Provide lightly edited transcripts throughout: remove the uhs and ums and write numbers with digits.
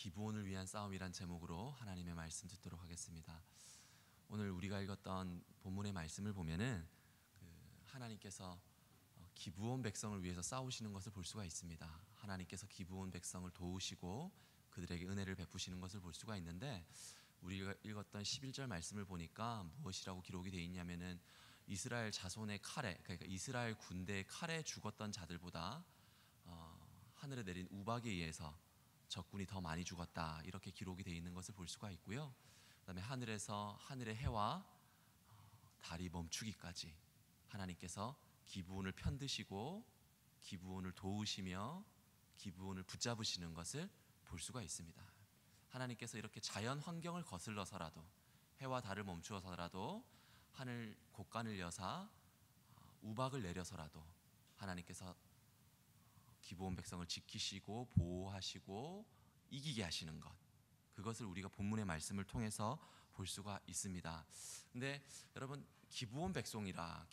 기브온을 위한 싸움이란 제목으로 하나님의 말씀 듣도록 하겠습니다. 오늘 우리가 읽었던 본문의 말씀을 보면은 하나님께서 기브온 백성을 위해서 싸우시는 것을 볼 수가 있습니다. 하나님께서 기브온 백성을 도우시고 그들에게 은혜를 베푸시는 것을 볼 수가 있는데, 우리가 읽었던 11절 말씀을 보니까 무엇이라고 기록이 되어 있냐면은 이스라엘 자손의 칼에, 그러니까 이스라엘 군대의 칼에 죽었던 자들보다 하늘에 내린 우박에 의해서 적군이 더 많이 죽었다, 이렇게 기록이 되어 있는 것을 볼 수가 있고요. 그다음에 하늘에서 하늘의 해와 달이 멈추기까지 하나님께서 기브온을 편드시고 기브온을 도우시며 기브온을 붙잡으시는 것을 볼 수가 있습니다. 하나님께서 이렇게 자연 환경을 거슬러서라도, 해와 달을 멈추어서라도, 하늘 곳간을 여사 우박을 내려서라도 하나님께서 기브온 백성을 지키시고 보호하시고 이기게 하시는 것, 그것을 우리가 본문의 말씀을 통해서 볼 수가 있습니다. 근데 여러분, 기브온 백성이라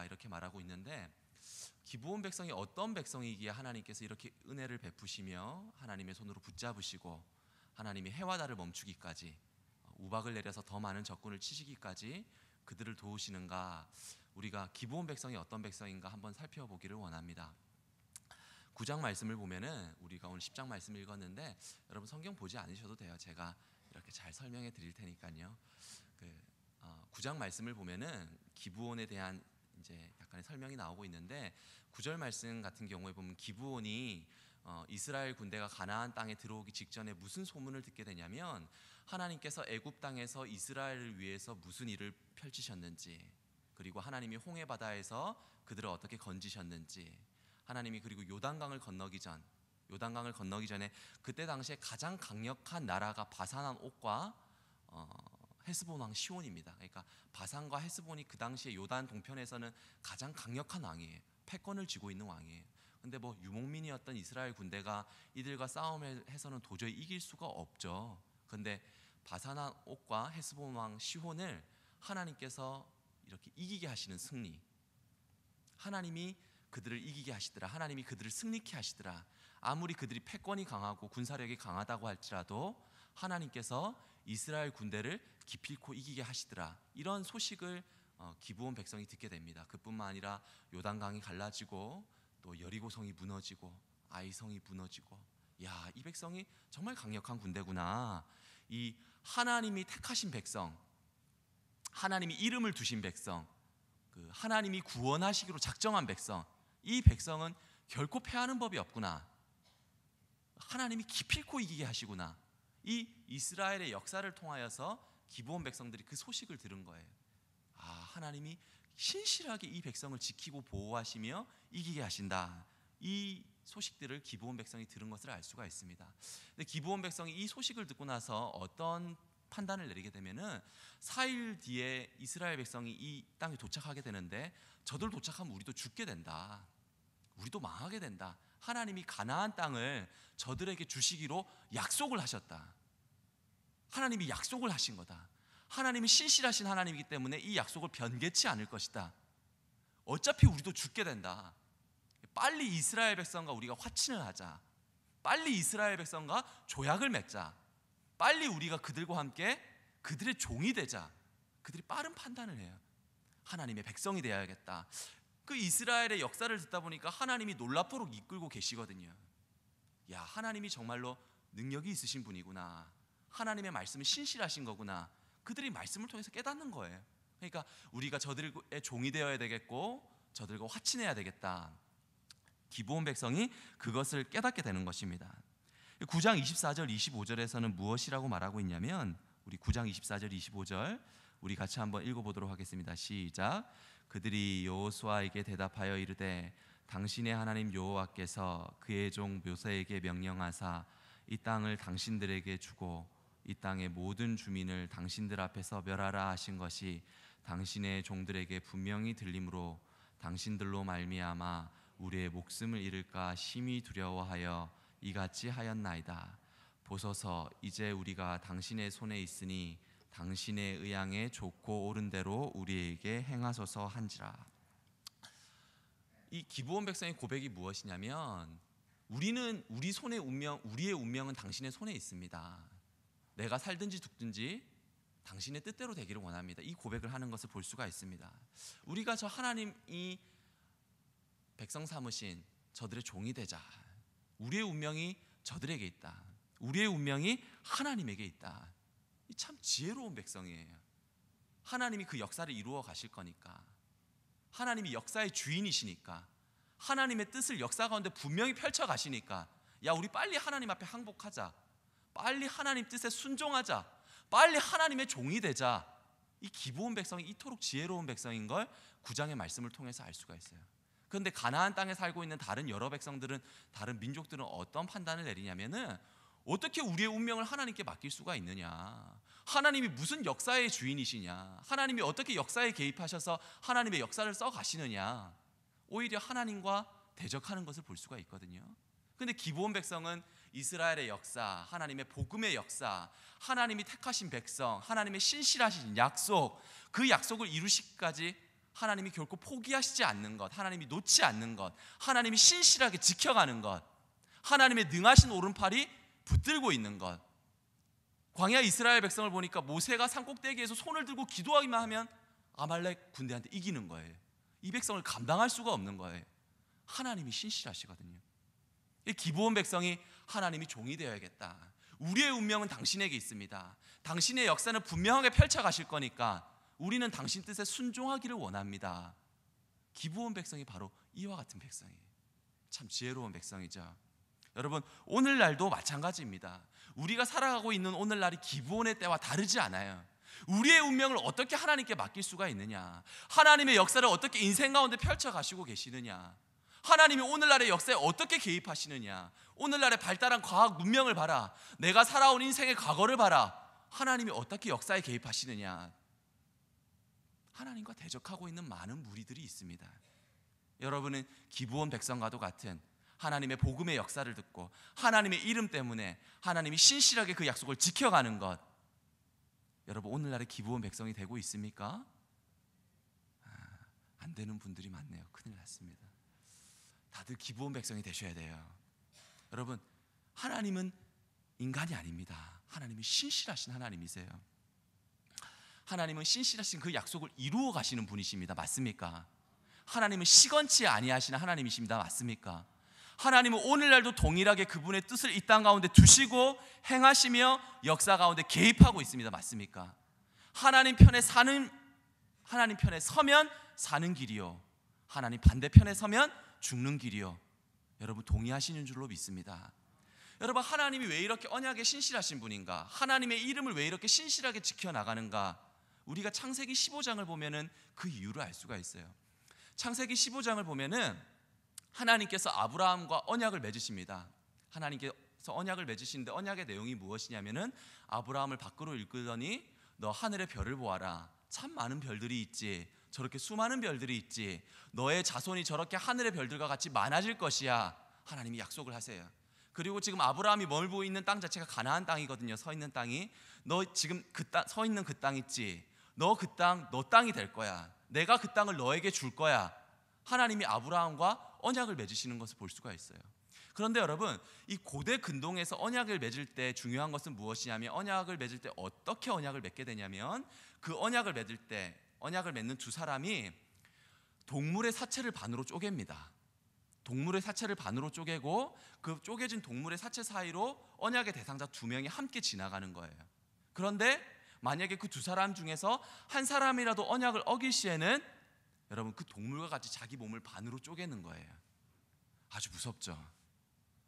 이렇게 말하고 있는데, 기브온 백성이 어떤 백성이기에 하나님께서 이렇게 은혜를 베푸시며 하나님의 손으로 붙잡으시고 하나님이 해와 달을 멈추기까지, 우박을 내려서 더 많은 적군을 치시기까지 그들을 도우시는가, 우리가 기브온 백성이 어떤 백성인가 한번 살펴보기를 원합니다. 9장 말씀을 보면은, 우리가 오늘 10장 말씀 읽었는데 여러분 성경 보지 않으셔도 돼요. 제가 이렇게 잘 설명해 드릴 테니까요. 9장 말씀을 보면은 기브온에 대한 이제 약간의 설명이 나오고 있는데, 9절 말씀 같은 경우에 보면 기브온이 이스라엘 군대가 가나안 땅에 들어오기 직전에 무슨 소문을 듣게 되냐면, 하나님께서 애굽 땅에서 이스라엘을 위해서 무슨 일을 펼치셨는지, 그리고 하나님이 홍해 바다에서 그들을 어떻게 건지셨는지, 하나님이 그리고 요단강을 건너기 전에 그때 당시에 가장 강력한 나라가 바산한 옥과 헤스본 왕 시온입니다. 그러니까 바산과 헤스본이 그 당시에 요단 동편에서는 가장 강력한 왕이에요. 패권을 쥐고 있는 왕이에요. 근데 유목민이었던 이스라엘 군대가 이들과 싸움해서는 도저히 이길 수가 없죠. 근데 바산한 옥과 헤스본 왕 시온을 하나님께서 이렇게 이기게 하시는 승리, 하나님이 그들을 이기게 하시더라, 하나님이 그들을 승리케 하시더라. 아무리 그들이 패권이 강하고 군사력이 강하다고 할지라도 하나님께서 이스라엘 군대를 기필코 이기게 하시더라, 이런 소식을 기브온 백성이 듣게 됩니다. 그뿐만 아니라 요단강이 갈라지고 또 여리고성이 무너지고 아이성이 무너지고, 야, 이 백성이 정말 강력한 군대구나. 이 하나님이 택하신 백성, 하나님이 이름을 두신 백성, 하나님이 구원하시기로 작정한 백성, 이 백성은 결코 패하는 법이 없구나. 하나님이 기필코 이기게 하시구나. 이 이스라엘의 역사를 통하여서 기브온 백성들이 그 소식을 들은 거예요. 하나님이 신실하게 이 백성을 지키고 보호하시며 이기게 하신다. 이 소식들을 기브온 백성이 들은 것을 알 수가 있습니다. 근데 기브온 백성이 이 소식을 듣고 나서 어떤 판단을 내리게 되면은, 4일 뒤에 이스라엘 백성이 이 땅에 도착하게 되는데, 저들 도착하면 우리도 죽게 된다, 우리도 망하게 된다, 하나님이 가나안 땅을 저들에게 주시기로 약속을 하셨다, 하나님이 약속을 하신 거다, 하나님이 신실하신 하나님이기 때문에 이 약속을 변개치 않을 것이다, 어차피 우리도 죽게 된다, 빨리 이스라엘 백성과 우리가 화친을 하자, 빨리 이스라엘 백성과 조약을 맺자, 빨리 우리가 그들과 함께 그들의 종이 되자. 그들이 빠른 판단을 해요. 하나님의 백성이 되어야겠다. 그 이스라엘의 역사를 듣다 보니까 하나님이 놀랍도록 이끌고 계시거든요. 야, 하나님이 정말로 능력이 있으신 분이구나, 하나님의 말씀은 신실하신 거구나, 그들이 말씀을 통해서 깨닫는 거예요. 그러니까 우리가 저들의 종이 되어야 되겠고 저들과 화친해야 되겠다. 기브온 백성이 그것을 깨닫게 되는 것입니다. 9장 24절 25절에서는 무엇이라고 말하고 있냐면, 우리 9장 24절 25절 우리 같이 한번 읽어보도록 하겠습니다. 시작. 그들이 여호수아에게 대답하여 이르되, 당신의 하나님 여호와께서 그의 종 모세에게 명령하사 이 땅을 당신들에게 주고 이 땅의 모든 주민을 당신들 앞에서 멸하라 하신 것이 당신의 종들에게 분명히 들림으로 당신들로 말미암아 우리의 목숨을 잃을까 심히 두려워하여 이같이 하였나이다. 보소서, 이제 우리가 당신의 손에 있으니 당신의 의향에 좋고 옳은 대로 우리에게 행하소서 한지라. 이 기브온 백성의 고백이 무엇이냐면, 우리 손의 운명, 우리의 운명은 당신의 손에 있습니다. 내가 살든지 죽든지 당신의 뜻대로 되기를 원합니다. 이 고백을 하는 것을 볼 수가 있습니다. 우리가 저 하나님이 백성 삼으신 저들의 종이 되자. 우리의 운명이 저들에게 있다. 우리의 운명이 하나님에게 있다. 이 참 지혜로운 백성이에요. 하나님이 그 역사를 이루어 가실 거니까, 하나님이 역사의 주인이시니까, 하나님의 뜻을 역사 가운데 분명히 펼쳐 가시니까, 야, 우리 빨리 하나님 앞에 항복하자, 빨리 하나님 뜻에 순종하자, 빨리 하나님의 종이 되자. 이 기브온 백성이 이토록 지혜로운 백성인 걸 9장의 말씀을 통해서 알 수가 있어요. 그런데 가나안 땅에 살고 있는 다른 여러 백성들은, 다른 민족들은 어떤 판단을 내리냐면은, 어떻게 우리의 운명을 하나님께 맡길 수가 있느냐, 하나님이 무슨 역사의 주인이시냐, 하나님이 어떻게 역사에 개입하셔서 하나님의 역사를 써 가시느냐, 오히려 하나님과 대적하는 것을 볼 수가 있거든요. 그런데 기브온 백성은 이스라엘의 역사, 하나님의 복음의 역사, 하나님이 택하신 백성, 하나님의 신실하신 약속, 그 약속을 이루시기까지 하나님이 결코 포기하시지 않는 것, 하나님이 놓지 않는 것, 하나님이 신실하게 지켜가는 것, 하나님의 능하신 오른팔이 붙들고 있는 것. 광야 이스라엘 백성을 보니까 모세가 산꼭대기에서 손을 들고 기도하기만 하면 아말렉 군대한테 이기는 거예요. 이 백성을 감당할 수가 없는 거예요. 하나님이 신실하시거든요. 이 기브온 백성이 하나님이 종이 되어야겠다, 우리의 운명은 당신에게 있습니다, 당신의 역사는 분명하게 펼쳐 가실 거니까 우리는 당신 뜻에 순종하기를 원합니다. 기브온 백성이 바로 이와 같은 백성이에요. 참 지혜로운 백성이죠. 여러분, 오늘날도 마찬가지입니다. 우리가 살아가고 있는 오늘날이 기브온의 때와 다르지 않아요. 우리의 운명을 어떻게 하나님께 맡길 수가 있느냐, 하나님의 역사를 어떻게 인생 가운데 펼쳐 가시고 계시느냐, 하나님이 오늘날의 역사에 어떻게 개입하시느냐, 오늘날의 발달한 과학 문명을 봐라, 내가 살아온 인생의 과거를 봐라, 하나님이 어떻게 역사에 개입하시느냐. 하나님과 대적하고 있는 많은 무리들이 있습니다. 여러분은 기브온 백성과도 같은 하나님의 복음의 역사를 듣고 하나님의 이름 때문에 하나님이 신실하게 그 약속을 지켜가는 것, 여러분 오늘날의 기브온 백성이 되고 있습니까? 안 되는 분들이 많네요. 큰일 났습니다. 다들 기브온 백성이 되셔야 돼요. 여러분, 하나님은 인간이 아닙니다. 하나님이 신실하신 하나님이세요. 하나님은 신실하신 그 약속을 이루어 가시는 분이십니다. 맞습니까? 하나님은 시건치 아니하시는 하나님이십니다. 맞습니까? 하나님은 오늘날도 동일하게 그분의 뜻을 이 땅 가운데 두시고 행하시며 역사 가운데 개입하고 있습니다. 맞습니까? 하나님 편에 서면 사는 길이요, 하나님 반대편에 서면 죽는 길이요. 여러분 동의하시는 줄로 믿습니다. 여러분, 하나님이 왜 이렇게 언약에 신실하신 분인가, 하나님의 이름을 왜 이렇게 신실하게 지켜나가는가, 우리가 창세기 15장을 보면은 그 이유를 알 수가 있어요. 창세기 15장을 보면은 하나님께서 아브라함과 언약을 맺으십니다. 하나님께서 언약을 맺으시는데 언약의 내용이 무엇이냐면은, 아브라함을 밖으로 이끌더니 너 하늘의 별을 보아라, 참 많은 별들이 있지, 저렇게 수많은 별들이 있지, 너의 자손이 저렇게 하늘의 별들과 같이 많아질 것이야. 하나님이 약속을 하세요. 그리고 지금 아브라함이 머물고 있는 땅 자체가 가나안 땅이거든요. 서 있는 땅이, 너 지금 서 있는 그 땅 있지, 너 그 땅 너 땅이 될 거야, 내가 그 땅을 너에게 줄 거야. 하나님이 아브라함과 언약을 맺으시는 것을 볼 수가 있어요. 그런데 여러분, 이 고대 근동에서 언약을 맺을 때 중요한 것은 무엇이냐면, 언약을 맺을 때 어떻게 언약을 맺게 되냐면, 그 언약을 맺을 때 언약을 맺는 두 사람이 동물의 사체를 반으로 쪼갭니다. 동물의 사체를 반으로 쪼개고 그 쪼개진 동물의 사체 사이로 언약의 대상자 두 명이 함께 지나가는 거예요. 그런데 만약에 그 두 사람 중에서 한 사람이라도 언약을 어길 시에는 여러분 그 동물과 같이 자기 몸을 반으로 쪼개는 거예요. 아주 무섭죠.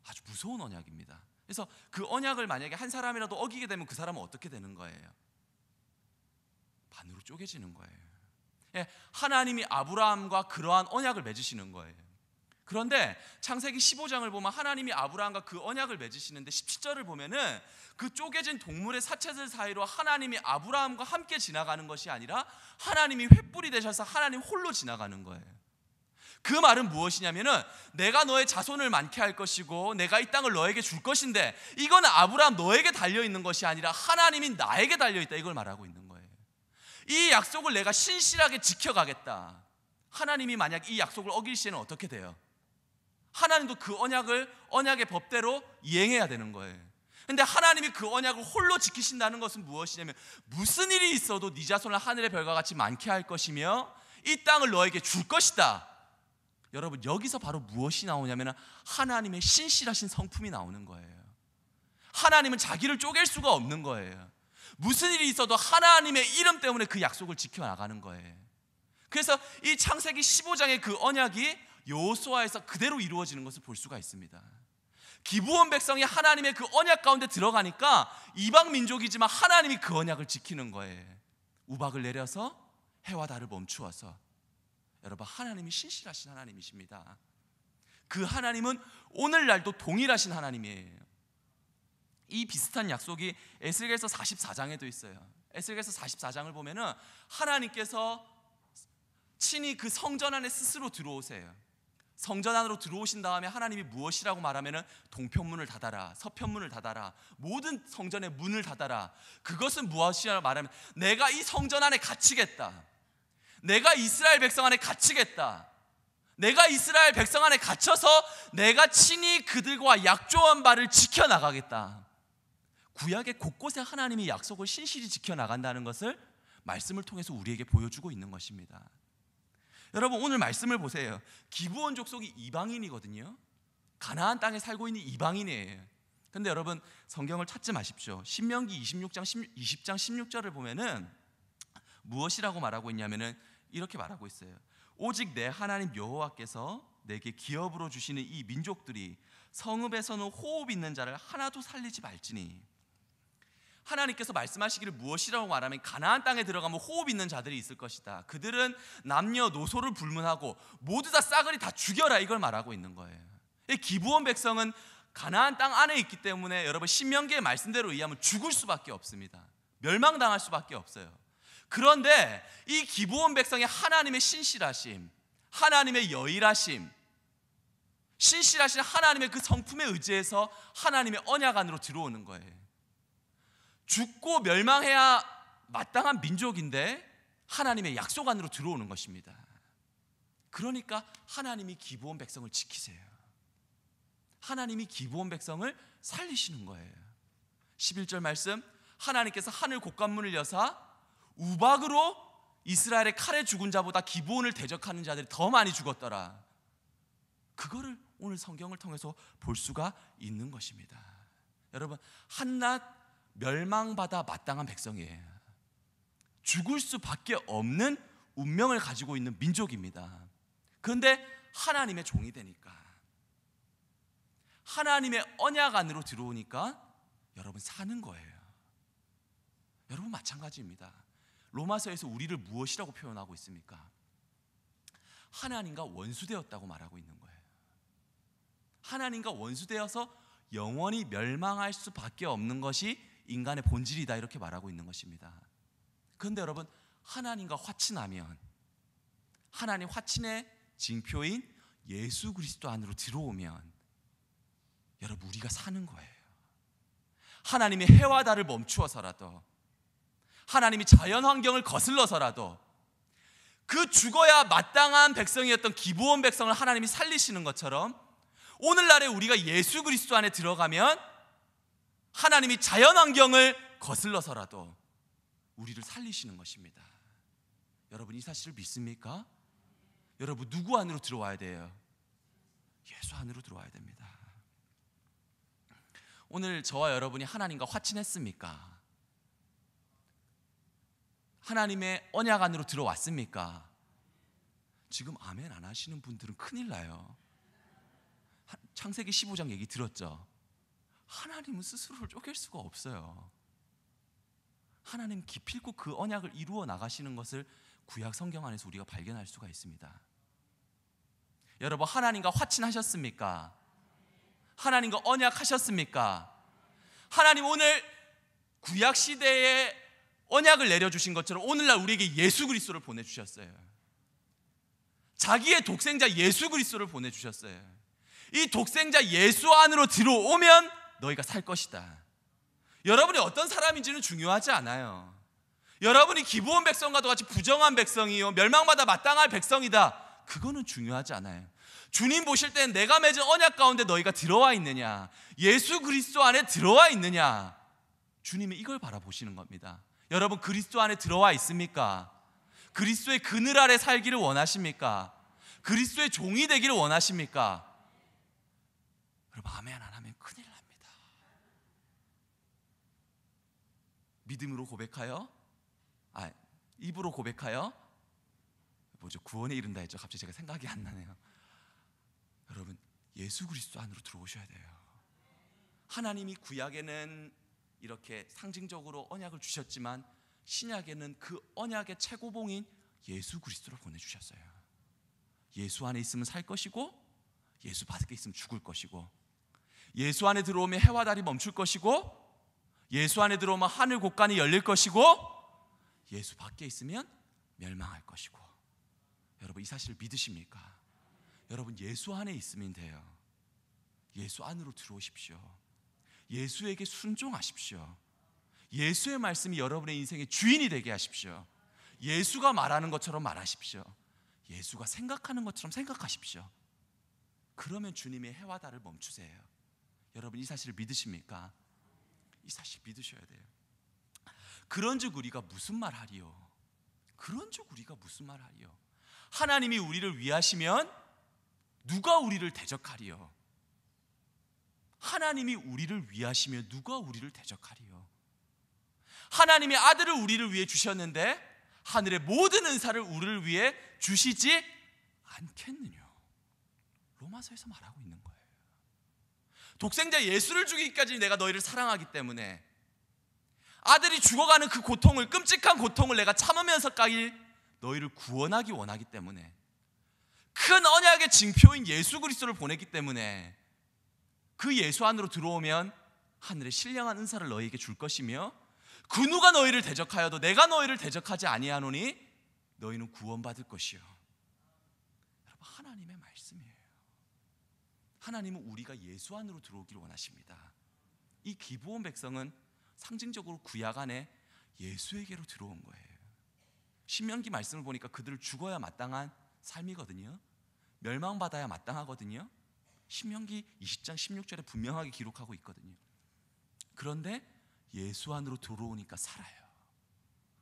아주 무서운 언약입니다. 그래서 그 언약을 만약에 한 사람이라도 어기게 되면 그 사람은 어떻게 되는 거예요? 반으로 쪼개지는 거예요. 예, 하나님이 아브라함과 그러한 언약을 맺으시는 거예요. 그런데 창세기 15장을 보면 하나님이 아브라함과 그 언약을 맺으시는데 17절을 보면은 그 쪼개진 동물의 사체들 사이로 하나님이 아브라함과 함께 지나가는 것이 아니라 하나님이 횃불이 되셔서 하나님 홀로 지나가는 거예요. 그 말은 무엇이냐면은, 내가 너의 자손을 많게 할 것이고 내가 이 땅을 너에게 줄 것인데, 이거는 아브라함 너에게 달려있는 것이 아니라 하나님이 나에게 달려있다, 이걸 말하고 있는 거예요. 이 약속을 내가 신실하게 지켜가겠다. 하나님이 만약 이 약속을 어길 시에는 어떻게 돼요? 하나님도 그 언약의 법대로 이행해야 되는 거예요. 근데 하나님이 그 언약을 홀로 지키신다는 것은 무엇이냐면, 무슨 일이 있어도 네 자손을 하늘의 별과 같이 많게 할 것이며 이 땅을 너에게 줄 것이다. 여러분, 여기서 바로 무엇이 나오냐면 하나님의 신실하신 성품이 나오는 거예요. 하나님은 자기를 쪼갤 수가 없는 거예요. 무슨 일이 있어도 하나님의 이름 때문에 그 약속을 지켜나가는 거예요. 그래서 이 창세기 15장의 그 언약이 여호수아에서 그대로 이루어지는 것을 볼 수가 있습니다. 기브온 백성이 하나님의 그 언약 가운데 들어가니까 이방 민족이지만 하나님이 그 언약을 지키는 거예요. 우박을 내려서 해와 달을 멈추어서. 여러분, 하나님이 신실하신 하나님이십니다. 그 하나님은 오늘날도 동일하신 하나님이에요. 이 비슷한 약속이 에스겔서 44장에도 있어요. 에스겔서 44장을 보면은 하나님께서 친히 그 성전 안에 스스로 들어오세요. 성전 안으로 들어오신 다음에 하나님이 무엇이라고 말하면은 동편문을 닫아라, 서편문을 닫아라, 모든 성전의 문을 닫아라. 그것은 무엇이라고 말하면, 내가 이 성전 안에 갇히겠다. 내가 이스라엘 백성 안에 갇히겠다. 내가 이스라엘 백성 안에 갇혀서 내가 친히 그들과 약조한 바를 지켜나가겠다. 구약의 곳곳에 하나님이 약속을 신실히 지켜나간다는 것을 말씀을 통해서 우리에게 보여주고 있는 것입니다. 여러분, 오늘 말씀을 보세요. 기브온 족속이 이방인이거든요. 가나안 땅에 살고 있는 이방인이에요. 근데 여러분, 성경을 찾지 마십시오. 신명기 20장 16절을 보면은 무엇이라고 말하고 있냐면은 이렇게 말하고 있어요. 오직 내 하나님 여호와께서 내게 기업으로 주시는 이 민족들이 성읍에서는 호흡 있는 자를 하나도 살리지 말지니. 하나님께서 말씀하시기를 무엇이라고 말하면, 가나안 땅에 들어가면 호흡 있는 자들이 있을 것이다. 그들은 남녀노소를 불문하고 모두 다 싸그리 다 죽여라, 이걸 말하고 있는 거예요. 이 기브온 백성은 가나안 땅 안에 있기 때문에 여러분, 신명기의 말씀대로 의하면 죽을 수밖에 없습니다. 멸망당할 수밖에 없어요. 그런데 이 기브온 백성의 하나님의 신실하심, 하나님의 여일하심, 신실하신 하나님의 그 성품에 의지해서 하나님의 언약 안으로 들어오는 거예요. 죽고 멸망해야 마땅한 민족인데 하나님의 약속 안으로 들어오는 것입니다. 그러니까 하나님이 기브온 백성을 지키세요. 하나님이 기브온 백성을 살리시는 거예요. 11절 말씀, 하나님께서 하늘 곳간문을 여사 우박으로 이스라엘의 칼에 죽은 자보다 기브온을 대적하는 자들이 더 많이 죽었더라. 그거를 오늘 성경을 통해서 볼 수가 있는 것입니다. 여러분, 한낱 멸망받아 마땅한 백성이에요. 죽을 수밖에 없는 운명을 가지고 있는 민족입니다. 그런데 하나님의 종이 되니까, 하나님의 언약 안으로 들어오니까 여러분 사는 거예요. 여러분, 마찬가지입니다. 로마서에서 우리를 무엇이라고 표현하고 있습니까? 하나님과 원수되었다고 말하고 있는 거예요. 하나님과 원수되어서 영원히 멸망할 수밖에 없는 것이 인간의 본질이다, 이렇게 말하고 있는 것입니다. 그런데 여러분, 하나님과 화친하면, 하나님 화친의 징표인 예수 그리스도 안으로 들어오면 여러분, 우리가 사는 거예요. 하나님이 해와 달을 멈추어서라도, 하나님이 자연 환경을 거슬러서라도 그 죽어야 마땅한 백성이었던 기브온 백성을 하나님이 살리시는 것처럼, 오늘날에 우리가 예수 그리스도 안에 들어가면 하나님이 자연 환경을 거슬러서라도 우리를 살리시는 것입니다. 여러분, 이 사실을 믿습니까? 여러분, 누구 안으로 들어와야 돼요? 예수 안으로 들어와야 됩니다. 오늘 저와 여러분이 하나님과 화친했습니까? 하나님의 언약 안으로 들어왔습니까? 지금 아멘 안 하시는 분들은 큰일 나요. 창세기 15장 얘기 들었죠? 하나님은 스스로를 쪼갤 수가 없어요. 하나님 기필코 그 언약을 이루어 나가시는 것을 구약 성경 안에서 우리가 발견할 수가 있습니다. 여러분, 하나님과 화친하셨습니까? 하나님과 언약하셨습니까? 하나님 오늘 구약 시대에 언약을 내려주신 것처럼 오늘날 우리에게 예수 그리스도를 보내주셨어요. 자기의 독생자 예수 그리스도를 보내주셨어요. 이 독생자 예수 안으로 들어오면 너희가 살 것이다. 여러분이 어떤 사람인지는 중요하지 않아요. 여러분이 기브온 백성과도 같이 부정한 백성이요, 멸망받아 마땅할 백성이다, 그거는 중요하지 않아요. 주님 보실 때는 내가 맺은 언약 가운데 너희가 들어와 있느냐, 예수 그리스도 안에 들어와 있느냐, 주님이 이걸 바라보시는 겁니다. 여러분, 그리스도 안에 들어와 있습니까? 그리스도의 그늘 아래 살기를 원하십니까? 그리스도의 종이 되기를 원하십니까? 여러분, 아멘 안 하면 큰일 납니다. 믿음으로 고백하여, 입으로 고백하여, 구원에 이른다 했죠. 갑자기 제가 생각이 안 나네요. 여러분, 예수 그리스도 안으로 들어오셔야 돼요. 하나님이 구약에는 이렇게 상징적으로 언약을 주셨지만 신약에는 그 언약의 최고봉인 예수 그리스도를 보내주셨어요. 예수 안에 있으면 살 것이고, 예수 밖에 있으면 죽을 것이고, 예수 안에 들어오면 해와 달이 멈출 것이고, 예수 안에 들어오면 하늘 곳간이 열릴 것이고, 예수 밖에 있으면 멸망할 것이고. 여러분, 이 사실을 믿으십니까? 여러분, 예수 안에 있으면 돼요. 예수 안으로 들어오십시오. 예수에게 순종하십시오. 예수의 말씀이 여러분의 인생의 주인이 되게 하십시오. 예수가 말하는 것처럼 말하십시오. 예수가 생각하는 것처럼 생각하십시오. 그러면 주님의 해와 달을 멈추세요. 여러분, 이 사실을 믿으십니까? 이 사실 믿으셔야 돼요. 그런즉 우리가 무슨 말 하리요? 그런즉 우리가 무슨 말 하리요? 하나님이 우리를 위하시면 누가 우리를 대적하리요? 하나님이 우리를 위하시면 누가 우리를 대적하리요? 하나님의 아들을 우리를 위해 주셨는데 하늘의 모든 은사를 우리를 위해 주시지 않겠느냐? 로마서에서 말하고 있는 거예요. 독생자 예수를 주기까지 내가 너희를 사랑하기 때문에, 아들이 죽어가는 그 고통을, 끔찍한 고통을 내가 참으면서까지 너희를 구원하기 원하기 때문에, 큰 언약의 징표인 예수 그리스도를 보냈기 때문에 그 예수 안으로 들어오면 하늘의 신령한 은사를 너희에게 줄 것이며, 그 누가 너희를 대적하여도 내가 너희를 대적하지 아니하노니 너희는 구원받을 것이요. 여러분, 하나님의 말씀이에요. 하나님은 우리가 예수 안으로 들어오기를 원하십니다. 이 기브온 백성은 상징적으로 구약 안에 예수에게로 들어온 거예요. 신명기 말씀을 보니까 그들을 죽어야 마땅한 삶이거든요. 멸망받아야 마땅하거든요. 신명기 20장 16절에 분명하게 기록하고 있거든요. 그런데 예수 안으로 들어오니까 살아요.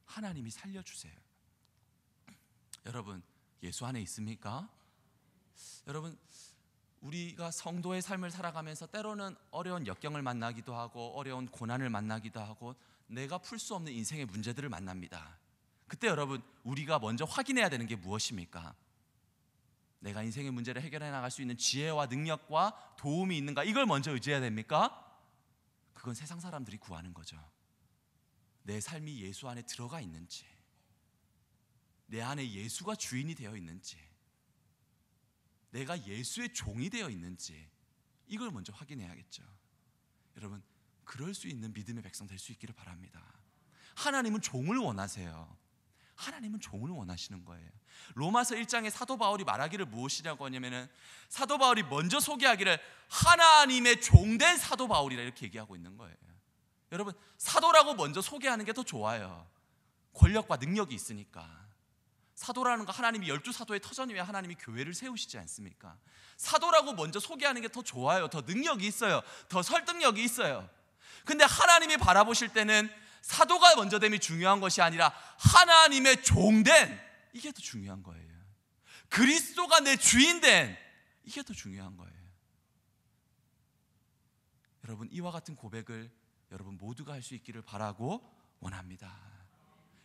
하나님이 살려주세요. 여러분, 예수 안에 있습니까? 여러분, 우리가 성도의 삶을 살아가면서 때로는 어려운 역경을 만나기도 하고, 어려운 고난을 만나기도 하고, 내가 풀 수 없는 인생의 문제들을 만납니다. 그때 여러분, 우리가 먼저 확인해야 되는 게 무엇입니까? 내가 인생의 문제를 해결해 나갈 수 있는 지혜와 능력과 도움이 있는가? 이걸 먼저 의지해야 됩니까? 그건 세상 사람들이 구하는 거죠. 내 삶이 예수 안에 들어가 있는지, 내 안에 예수가 주인이 되어 있는지, 내가 예수의 종이 되어 있는지, 이걸 먼저 확인해야겠죠. 여러분, 그럴 수 있는 믿음의 백성 될 수 있기를 바랍니다. 하나님은 종을 원하세요. 하나님은 종을 원하시는 거예요. 로마서 1장에 사도 바울이 말하기를 무엇이라고 하냐면은, 사도 바울이 먼저 소개하기를 하나님의 종된 사도 바울이라 이렇게 얘기하고 있는 거예요. 여러분, 사도라고 먼저 소개하는 게 더 좋아요. 권력과 능력이 있으니까. 사도라는 거, 하나님이 12사도의 터전 위에 하나님이 교회를 세우시지 않습니까? 사도라고 먼저 소개하는 게 더 좋아요. 더 능력이 있어요. 더 설득력이 있어요. 근데 하나님이 바라보실 때는 사도가 먼저 됨이 중요한 것이 아니라 하나님의 종된, 이게 더 중요한 거예요. 그리스도가 내 주인된, 이게 더 중요한 거예요. 여러분, 이와 같은 고백을 여러분 모두가 할 수 있기를 바라고 원합니다.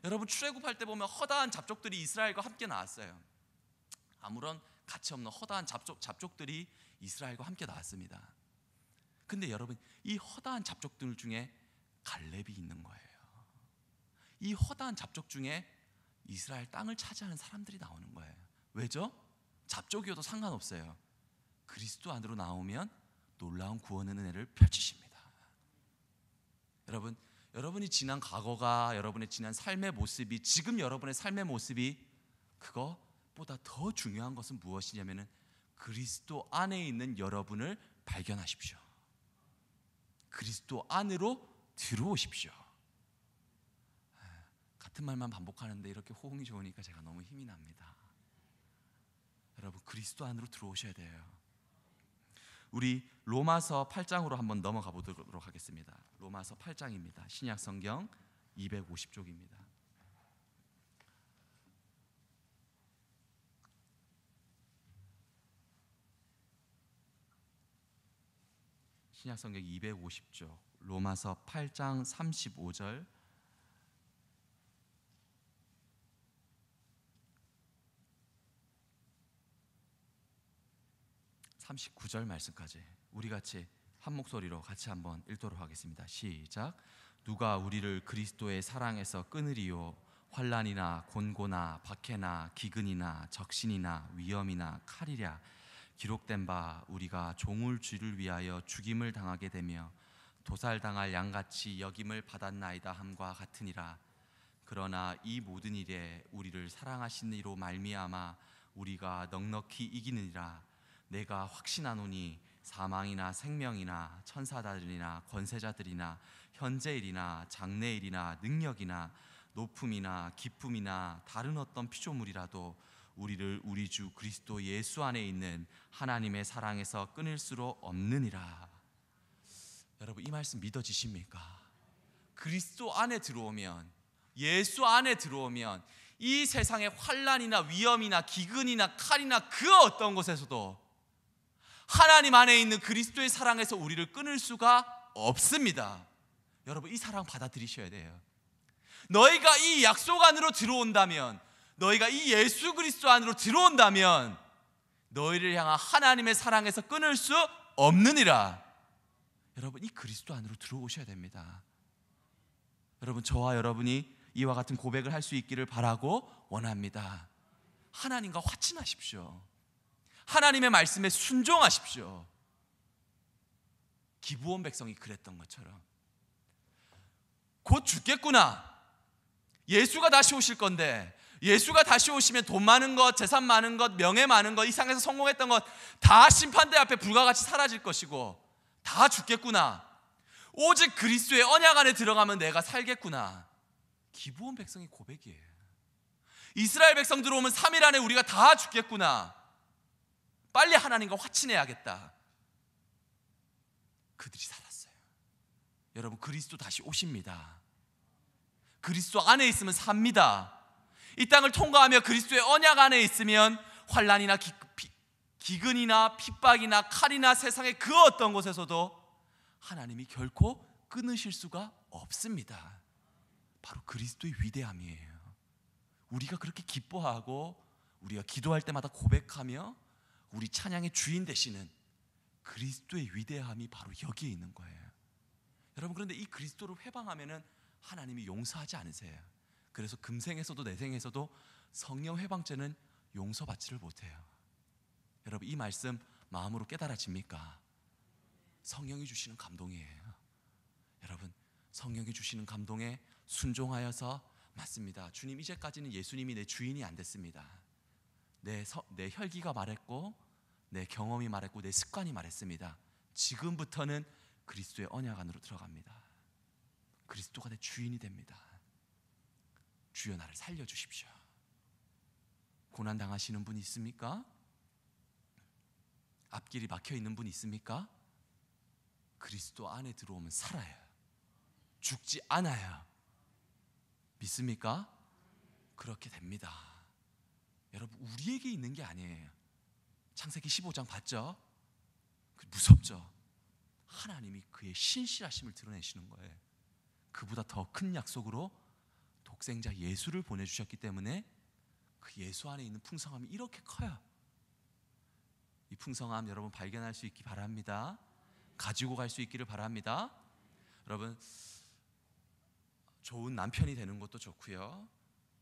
여러분, 출애굽할 때 보면 허다한 잡족들이 이스라엘과 함께 나왔어요. 아무런 가치 없는 허다한 잡족들이 이스라엘과 함께 나왔습니다. 근데 여러분, 이 허다한 잡족들 중에 갈렙이 있는 거예요. 이 허다한 잡족 중에 이스라엘 땅을 차지하는 사람들이 나오는 거예요. 왜죠? 잡족이어도 상관없어요. 그리스도 안으로 나오면 놀라운 구원의 은혜를 펼치십니다. 여러분, 여러분이 지난 과거가, 여러분의 지난 삶의 모습이, 지금 여러분의 삶의 모습이, 그것보다 더 중요한 것은 무엇이냐면은 그리스도 안에 있는 여러분을 발견하십시오. 그리스도 안으로 들어오십시오. 같은 말만 반복하는데 이렇게 호응이 좋으니까 제가 너무 힘이 납니다. 여러분 그리스도 안으로 들어오셔야 돼요. 우리 로마서 8장으로 한번 넘어가 보도록 하겠습니다. 로마서 8장입니다. 신약 성경 250쪽입니다. 신약 성경 250쪽 로마서 8장 35절 39절 말씀까지 우리 같이 한 목소리로 같이 한번 읽도록 하겠습니다. 시작. 누가 우리를 그리스도의 사랑에서 끊으리요? 환난이나 곤고나 박해나 기근이나 적신이나 위험이나 칼이랴. 기록된 바 우리가 종을 주를 위하여 죽임을 당하게 되며 도살당할 양같이 여김을 받았나이다 함과 같으니라. 그러나 이 모든 일에 우리를 사랑하신 이로 말미암아 우리가 넉넉히 이기느니라. 내가 확신하노니 사망이나 생명이나 천사들이나 권세자들이나 현재일이나 장래일이나 능력이나 높음이나 기쁨이나 다른 어떤 피조물이라도 우리를 우리 주 그리스도 예수 안에 있는 하나님의 사랑에서 끊을 수 없느니라. 여러분 이 말씀 믿어지십니까? 그리스도 안에 들어오면, 예수 안에 들어오면 이 세상의 환난이나 위험이나 기근이나 칼이나 그 어떤 곳에서도 하나님 안에 있는 그리스도의 사랑에서 우리를 끊을 수가 없습니다. 여러분 이 사랑 받아들이셔야 돼요. 너희가 이 약속 안으로 들어온다면, 너희가 이 예수 그리스도 안으로 들어온다면 너희를 향한 하나님의 사랑에서 끊을 수 없느니라. 여러분 이 그리스도 안으로 들어오셔야 됩니다. 여러분 저와 여러분이 이와 같은 고백을 할 수 있기를 바라고 원합니다. 하나님과 화친하십시오. 하나님의 말씀에 순종하십시오. 기브온 백성이 그랬던 것처럼 곧 죽겠구나, 예수가 다시 오실 건데, 예수가 다시 오시면 돈 많은 것, 재산 많은 것, 명예 많은 것, 이 상에서 성공했던 것 다 심판대 앞에 불과같이 사라질 것이고 다 죽겠구나, 오직 그리스도의 언약 안에 들어가면 내가 살겠구나. 기브온 백성의 고백이에요. 이스라엘 백성 들어오면 3일 안에 우리가 다 죽겠구나, 빨리 하나님과 화친해야겠다. 그들이 살았어요. 여러분 그리스도 다시 오십니다. 그리스도 안에 있으면 삽니다. 이 땅을 통과하며 그리스도의 언약 안에 있으면 환난이나 기근이나 핍박이나 칼이나 세상의 그 어떤 곳에서도 하나님이 결코 끊으실 수가 없습니다. 바로 그리스도의 위대함이에요. 우리가 그렇게 기뻐하고 우리가 기도할 때마다 고백하며 우리 찬양의 주인 되시는 그리스도의 위대함이 바로 여기에 있는 거예요. 여러분 그런데 이 그리스도를 회방하면은 하나님이 용서하지 않으세요. 그래서 금생에서도 내생에서도 성령 회방죄는 용서받지를 못해요. 여러분 이 말씀 마음으로 깨달아집니까? 성령이 주시는 감동이에요. 여러분 성령이 주시는 감동에 순종하여서, 맞습니다, 주님 이제까지는 예수님이 내 주인이 안 됐습니다. 내 혈기가 말했고 내 경험이 말했고 내 습관이 말했습니다. 지금부터는 그리스도의 언약 안으로 들어갑니다. 그리스도가 내 주인이 됩니다. 주여 나를 살려주십시오. 고난당하시는 분 있습니까? 앞길이 막혀있는 분 있습니까? 그리스도 안에 들어오면 살아요. 죽지 않아요. 믿습니까? 그렇게 됩니다. 여러분 우리에게 있는 게 아니에요. 창세기 15장 봤죠? 무섭죠? 하나님이 그의 신실하심을 드러내시는 거예요. 그보다 더 큰 약속으로 독생자 예수를 보내주셨기 때문에 그 예수 안에 있는 풍성함이 이렇게 커요. 이 풍성함 여러분 발견할 수 있기 바랍니다. 가지고 갈 수 있기를 바랍니다. 여러분 좋은 남편이 되는 것도 좋고요,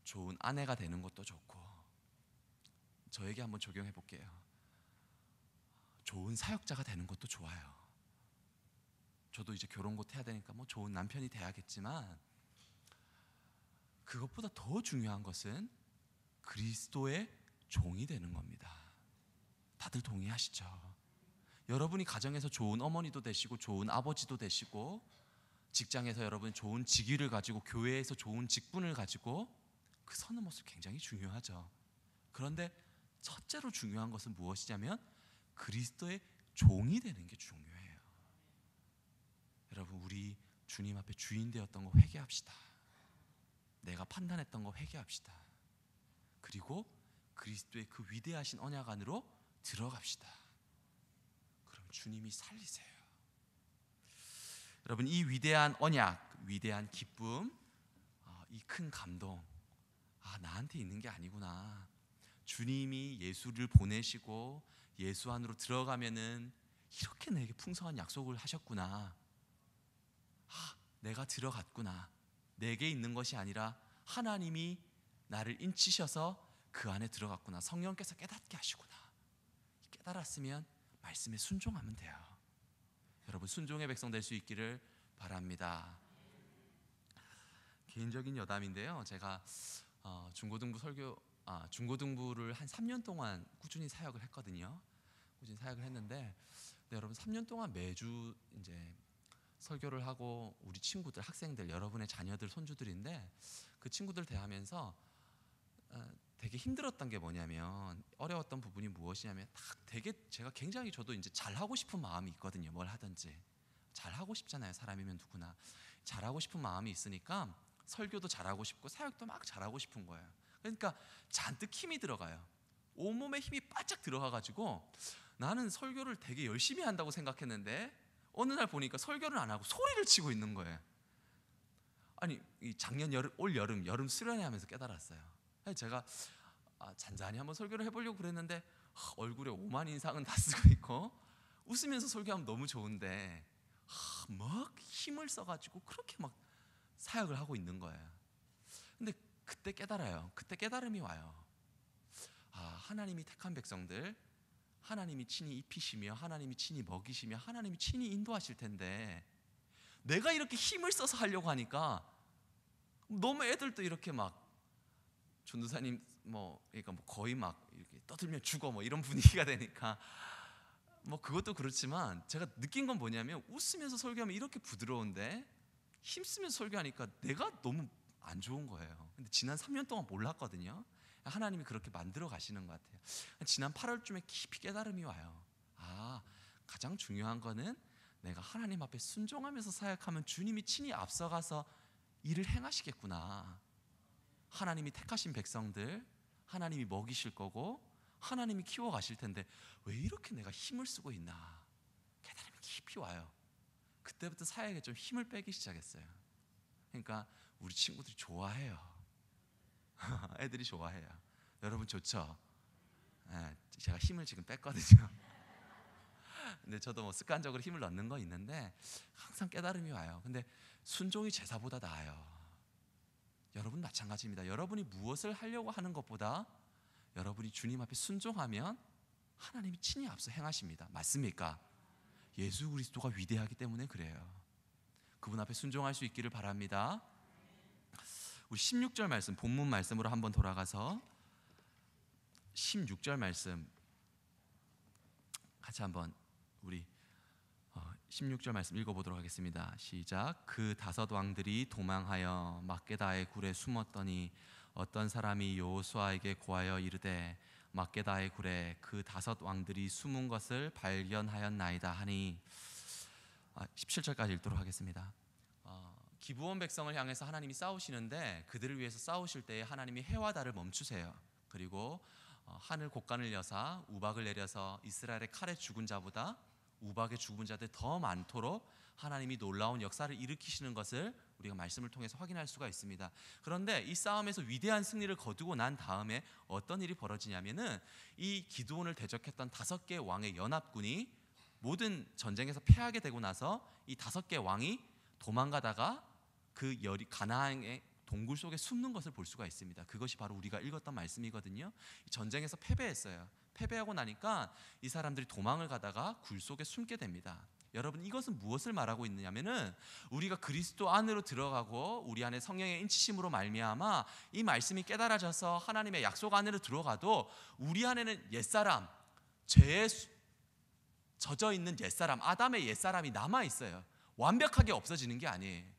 좋은 아내가 되는 것도 좋고, 저에게 한번 적용해 볼게요. 좋은 사역자가 되는 것도 좋아요. 저도 이제 결혼 곧 해야 되니까 뭐 좋은 남편이 돼야겠지만, 그것보다 더 중요한 것은 그리스도의 종이 되는 겁니다. 다들 동의하시죠? 여러분이 가정에서 좋은 어머니도 되시고 좋은 아버지도 되시고, 직장에서 여러분 좋은 직위를 가지고 교회에서 좋은 직분을 가지고, 그 서는 모습 굉장히 중요하죠. 그런데 첫째로 중요한 것은 무엇이냐면 그리스도의 종이 되는 게 중요해요. 여러분, 우리 주님 앞에 주인 되었던 거 회개합시다. 내가 판단했던 거 회개합시다. 그리고 그리스도의 그 위대하신 언약 안으로 들어갑시다. 그럼 주님이 살리세요. 여러분, 이 위대한 언약, 위대한 기쁨, 이 큰 감동, 나한테 있는 게 아니구나. 주님이 예수를 보내시고 예수 안으로 들어가면은 이렇게 내게 풍성한 약속을 하셨구나. 내가 들어갔구나. 내게 있는 것이 아니라 하나님이 나를 인치셔서 그 안에 들어갔구나. 성령께서 깨닫게 하시구나. 깨달았으면 말씀에 순종하면 돼요. 여러분, 순종의 백성 될 수 있기를 바랍니다. 개인적인 여담인데요, 제가 중고등부를 한 3년 동안 꾸준히 사역을 했거든요. 꾸준히 사역을 했는데, 여러분, 3년 동안 매주 이제 설교를 하고 우리 친구들, 학생들, 여러분의 자녀들, 손주들인데 그 친구들 대하면서 되게 힘들었던 게 뭐냐면, 어려웠던 부분이 무엇이냐면, 되게 제가 굉장히, 저도 이제 잘하고 싶은 마음이 있거든요. 뭘 하든지 잘하고 싶잖아요. 사람이면 누구나 잘하고 싶은 마음이 있으니까 설교도 잘하고 싶고 사역도 막 잘하고 싶은 거예요. 그러니까 잔뜩 힘이 들어가요. 온몸에 힘이 바짝 들어가가지고 나는 설교를 되게 열심히 한다고 생각했는데 어느 날 보니까 설교를 안 하고 소리를 치고 있는 거예요. 아니, 이 작년 올 여름 수련회 하면서 깨달았어요. 제가 잔잔히 한번 설교를 해보려고 그랬는데 얼굴에 오만 인상은 다 쓰고 있고 웃으면서 설교하면 너무 좋은데 막 힘을 써가지고 그렇게 막 사역을 하고 있는 거예요. 근데 그때 깨달아요. 그때 깨달음이 와요. 하나님이 택한 백성들, 하나님이 친히 입히시며 하나님이 친히 먹이시며 하나님이 친히 인도하실 텐데 내가 이렇게 힘을 써서 하려고 하니까 너무 애들도 이렇게 막 전도사님 그러니까 거의 막 이렇게 떠들면 죽어 이런 분위기가 되니까 그것도 그렇지만 제가 느낀 건 뭐냐면, 웃으면서 설교하면 이렇게 부드러운데 힘쓰면서 설교하니까 내가 너무 안 좋은 거예요. 근데 지난 3년 동안 몰랐거든요. 하나님이 그렇게 만들어 가시는 것 같아요. 지난 8월쯤에 깊이 깨달음이 와요. 가장 중요한 거는 내가 하나님 앞에 순종하면서 사역하면 주님이 친히 앞서가서 일을 행하시겠구나. 하나님이 택하신 백성들, 하나님이 먹이실 거고 하나님이 키워가실 텐데 왜 이렇게 내가 힘을 쓰고 있나. 깨달음이 깊이 와요. 그때부터 사역에 좀 힘을 빼기 시작했어요. 그러니까 우리 친구들이 좋아해요. 애들이 좋아해요. 여러분 좋죠? 제가 힘을 지금 뺐거든요. 근데 저도 습관적으로 힘을 넣는 거 있는데 항상 깨달음이 와요. 근데 순종이 제사보다 나아요. 여러분 마찬가지입니다. 여러분이 무엇을 하려고 하는 것보다 여러분이 주님 앞에 순종하면 하나님이 친히 앞서 행하십니다. 맞습니까? 예수 그리스도가 위대하기 때문에 그래요. 그분 앞에 순종할 수 있기를 바랍니다. 우리 16절 말씀, 본문 말씀으로 한번 돌아가서 16절 말씀 같이 한번 우리 16절 말씀 읽어보도록 하겠습니다. 시작. 그 5 왕들이 도망하여 막게다의 굴에 숨었더니 어떤 사람이 여호수아에게 고하여 이르되 막게다의 굴에 그 5 왕들이 숨은 것을 발견하였나이다 하니 17절까지 읽도록 하겠습니다. 기브온 백성을 향해서 하나님이 싸우시는데 그들을 위해서 싸우실 때에 하나님이 해와 달을 멈추세요. 그리고 하늘 곡간을 여사 우박을 내려서 이스라엘의 칼에 죽은 자보다 우박에 죽은 자들 더 많도록 하나님이 놀라운 역사를 일으키시는 것을 우리가 말씀을 통해서 확인할 수가 있습니다. 그런데 이 싸움에서 위대한 승리를 거두고 난 다음에 어떤 일이 벌어지냐면은 이 기드온을 대적했던 5개의 왕의 연합군이 모든 전쟁에서 패하게 되고 나서 이 5개의 왕이 도망가다가 그 가나안의 동굴 속에 숨는 것을 볼 수가 있습니다. 그것이 바로 우리가 읽었던 말씀이거든요. 전쟁에서 패배했어요. 패배하고 나니까 이 사람들이 도망을 가다가 굴 속에 숨게 됩니다. 여러분, 이것은 무엇을 말하고 있느냐면은 우리가 그리스도 안으로 들어가고 우리 안에 성령의 인치심으로 말미암아 이 말씀이 깨달아져서 하나님의 약속 안으로 들어가도 우리 안에는 옛사람, 죄에 젖어 있는 옛사람, 아담의 옛사람이 남아 있어요. 완벽하게 없어지는 게 아니에요.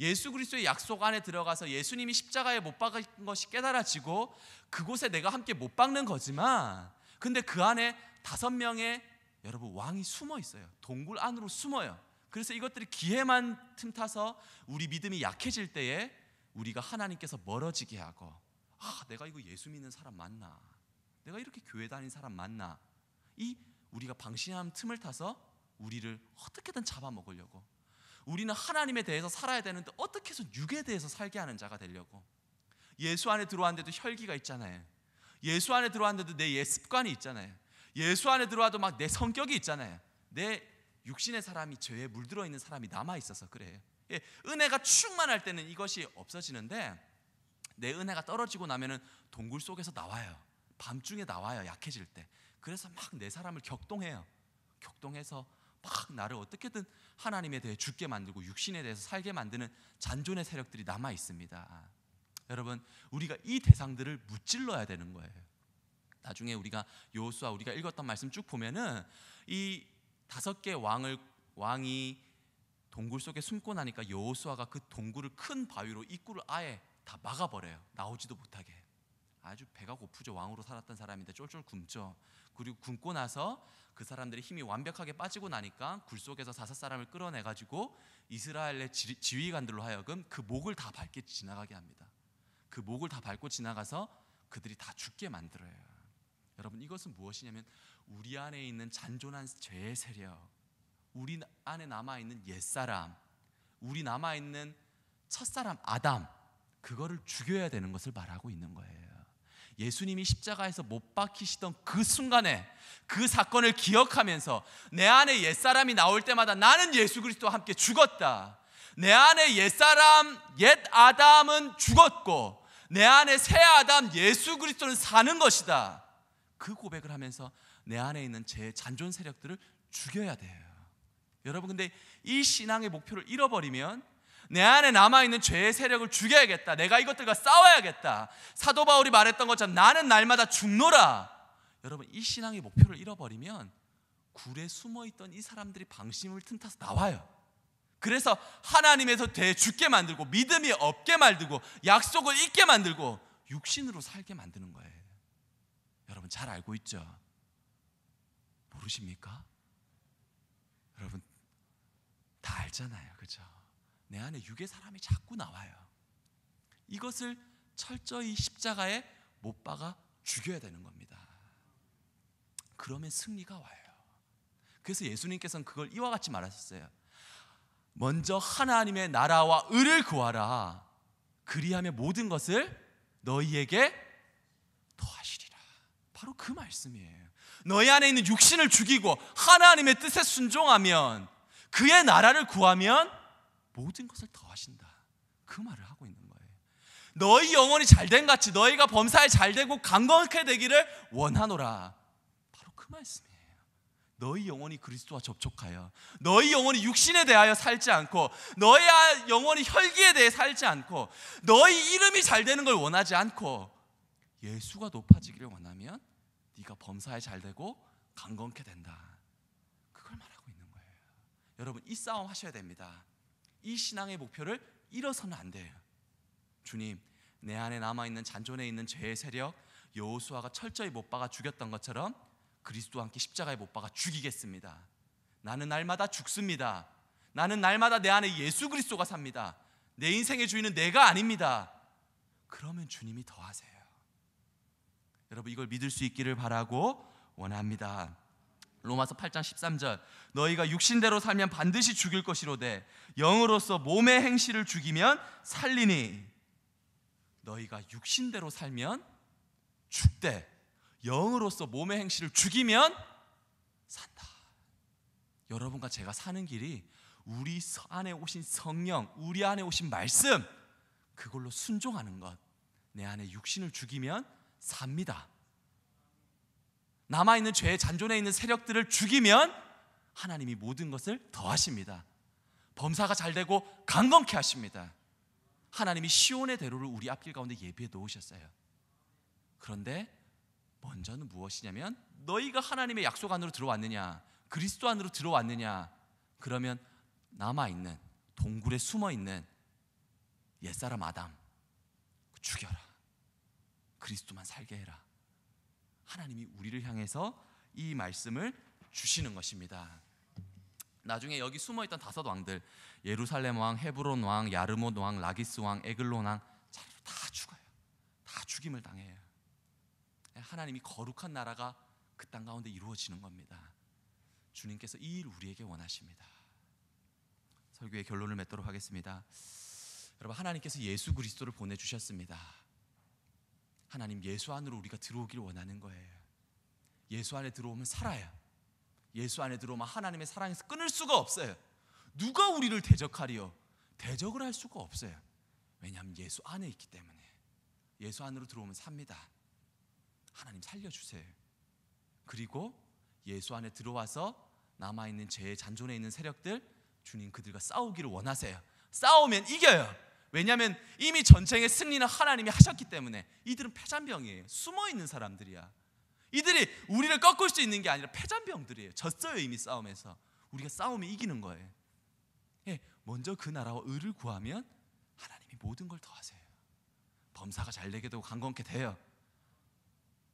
예수 그리스도의 약속 안에 들어가서 예수님이 십자가에 못 박은 것이 깨달아지고 그곳에 내가 함께 못 박는 거지만, 근데 그 안에 5명의 여러분 왕이 숨어 있어요. 동굴 안으로 숨어요. 그래서 이것들이 기회만 틈타서 우리 믿음이 약해질 때에 우리가 하나님께서 멀어지게 하고, 내가 이거 예수 믿는 사람 맞나? 내가 이렇게 교회 다니는 사람 맞나? 이 우리가 방심한 틈을 타서 우리를 어떻게든 잡아먹으려고, 우리는 하나님에 대해서 살아야 되는데 어떻게 해서 육에 대해서 살게 하는 자가 되려고. 예수 안에 들어왔는데도 혈기가 있잖아요. 예수 안에 들어왔는데도 내 옛 습관이 있잖아요. 예수 안에 들어와도 막 내 성격이 있잖아요. 내 육신의 사람이, 죄에 물들어 있는 사람이 남아있어서 그래요. 은혜가 충만할 때는 이것이 없어지는데, 내 은혜가 떨어지고 나면은 동굴 속에서 나와요. 밤중에 나와요, 약해질 때. 그래서 막 내 사람을 격동해요. 격동해서 막 나를 어떻게든 하나님에 대해 죽게 만들고 육신에 대해서 살게 만드는 잔존의 세력들이 남아 있습니다. 여러분, 우리가 이 대상들을 무찔러야 되는 거예요. 나중에 우리가 여호수아, 우리가 읽었던 말씀 쭉 보면은 이 5개 왕이 동굴 속에 숨고 나니까 여호수아가 그 동굴을 큰 바위로 입구를 아예 다 막아버려요. 나오지도 못하게. 아주 배가 고프죠. 왕으로 살았던 사람인데 쫄쫄 굶죠. 그리고 굶고 나서 그 사람들이 힘이 완벽하게 빠지고 나니까 굴 속에서 5사람을 끌어내가지고 이스라엘의 지휘관들로 하여금 그 목을 다 밟게 지나가게 합니다. 그 목을 다 밟고 지나가서 그들이 다 죽게 만들어요. 여러분, 이것은 무엇이냐면 우리 안에 있는 잔존한 죄의 세력, 우리 안에 남아있는 옛사람, 우리 남아있는 첫사람 아담, 그거를 죽여야 되는 것을 말하고 있는 거예요. 예수님이 십자가에서 못 박히시던 그 순간에 그 사건을 기억하면서 내 안에 옛사람이 나올 때마다 나는 예수 그리스도와 함께 죽었다. 내 안에 옛사람, 옛 아담은 죽었고 내 안에 새 아담 예수 그리스도는 사는 것이다. 그 고백을 하면서 내 안에 있는 제 잔존 세력들을 죽여야 돼요. 여러분, 근데 이 신앙의 목표를 잃어버리면 내 안에 남아있는 죄의 세력을 죽여야겠다, 내가 이것들과 싸워야겠다, 사도 바울이 말했던 것처럼 나는 날마다 죽노라. 여러분, 이 신앙의 목표를 잃어버리면 굴에 숨어있던 이 사람들이 방심을 틈타서 나와요. 그래서 하나님에서 죽게 만들고 믿음이 없게 만들고 약속을 잊게 만들고 육신으로 살게 만드는 거예요. 여러분 잘 알고 있죠? 모르십니까? 여러분 다 알잖아요, 그죠? 내 안에 육의 사람이 자꾸 나와요. 이것을 철저히 십자가에 못 박아 죽여야 되는 겁니다. 그러면 승리가 와요. 그래서 예수님께서는 그걸 이와 같이 말하셨어요. 먼저 하나님의 나라와 의를 구하라. 그리하면 모든 것을 너희에게 더하시리라. 바로 그 말씀이에요. 너희 안에 있는 육신을 죽이고 하나님의 뜻에 순종하면, 그의 나라를 구하면 모든 것을 더하신다. 그 말을 하고 있는 거예요. 너희 영혼이 잘된 같이 너희가 범사에 잘되고 강건하게 되기를 원하노라. 바로 그 말씀이에요. 너희 영혼이 그리스도와 접촉하여, 너희 영혼이 육신에 대하여 살지 않고, 너희 영혼이 혈기에 대해 살지 않고, 너희 이름이 잘 되는 걸 원하지 않고 예수가 높아지기를 원하면 네가 범사에 잘되고 강건케 된다. 그걸 말하고 있는 거예요. 여러분, 이 싸움 하셔야 됩니다. 이 신앙의 목표를 잃어서는 안 돼요. 주님, 내 안에 남아있는 잔존에 있는 죄의 세력 여호수아가 철저히 못 박아 죽였던 것처럼 그리스도와 함께 십자가에 못 박아 죽이겠습니다. 나는 날마다 죽습니다. 나는 날마다 내 안에 예수 그리스도가 삽니다. 내 인생의 주인은 내가 아닙니다. 그러면 주님이 더하세요. 여러분, 이걸 믿을 수 있기를 바라고 원합니다. 로마서 8장 13절, 너희가 육신대로 살면 반드시 죽일 것이로되 영으로서 몸의 행실을 죽이면 살리니. 너희가 육신대로 살면 죽되 영으로서 몸의 행실을 죽이면 산다. 여러분과 제가 사는 길이 우리 안에 오신 성령, 우리 안에 오신 말씀, 그걸로 순종하는 것. 내 안에 육신을 죽이면 삽니다. 남아있는 죄의 잔존에 있는 세력들을 죽이면 하나님이 모든 것을 더하십니다. 범사가 잘되고 강건케 하십니다. 하나님이 시온의 대로를 우리 앞길 가운데 예비해 놓으셨어요. 그런데 먼저는 무엇이냐면, 너희가 하나님의 약속 안으로 들어왔느냐, 그리스도 안으로 들어왔느냐. 그러면 남아있는 동굴에 숨어있는 옛사람 아담 죽여라. 그리스도만 살게 해라. 하나님이 우리를 향해서 이 말씀을 주시는 것입니다. 나중에 여기 숨어있던 5 왕들, 예루살렘 왕, 헤브론 왕, 야르못 왕, 라기스 왕, 에글론 왕 다 죽어요. 다 죽임을 당해요. 하나님이 거룩한 나라가 그 땅 가운데 이루어지는 겁니다. 주님께서 이 일 우리에게 원하십니다. 설교의 결론을 맺도록 하겠습니다. 여러분, 하나님께서 예수 그리스도를 보내주셨습니다. 하나님 예수 안으로 우리가 들어오기를 원하는 거예요. 예수 안에 들어오면 살아요. 예수 안에 들어오면 하나님의 사랑에서 끊을 수가 없어요. 누가 우리를 대적하리요? 대적을 할 수가 없어요. 왜냐하면 예수 안에 있기 때문에. 예수 안으로 들어오면 삽니다. 하나님 살려주세요. 그리고 예수 안에 들어와서 남아있는 죄의 잔존에 있는 세력들, 주님 그들과 싸우기를 원하세요. 싸우면 이겨요. 왜냐하면 이미 전쟁의 승리는 하나님이 하셨기 때문에. 이들은 패잔병이에요. 숨어있는 사람들이야. 이들이 우리를 꺾을 수 있는 게 아니라 패잔병들이에요. 졌어요. 이미 싸움에서. 우리가 싸우면 이기는 거예요. 먼저 그 나라와 의를 구하면 하나님이 모든 걸 더하세요. 범사가 잘되게 되고 강건케 돼요.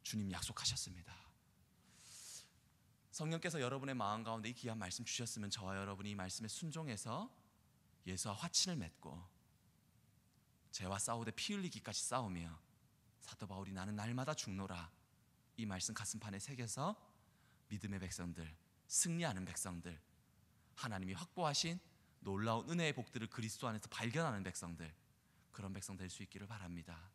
주님 약속하셨습니다. 성령께서 여러분의 마음 가운데 이 귀한 말씀 주셨으면 저와 여러분이 이 말씀에 순종해서 예수와 화친을 맺고 죄와 싸우되 피 흘리기까지 싸우며 사도 바울이 나는 날마다 죽노라 이 말씀 가슴판에 새겨서 믿음의 백성들, 승리하는 백성들, 하나님이 확보하신 놀라운 은혜의 복들을 그리스도 안에서 발견하는 백성들, 그런 백성 될 수 있기를 바랍니다.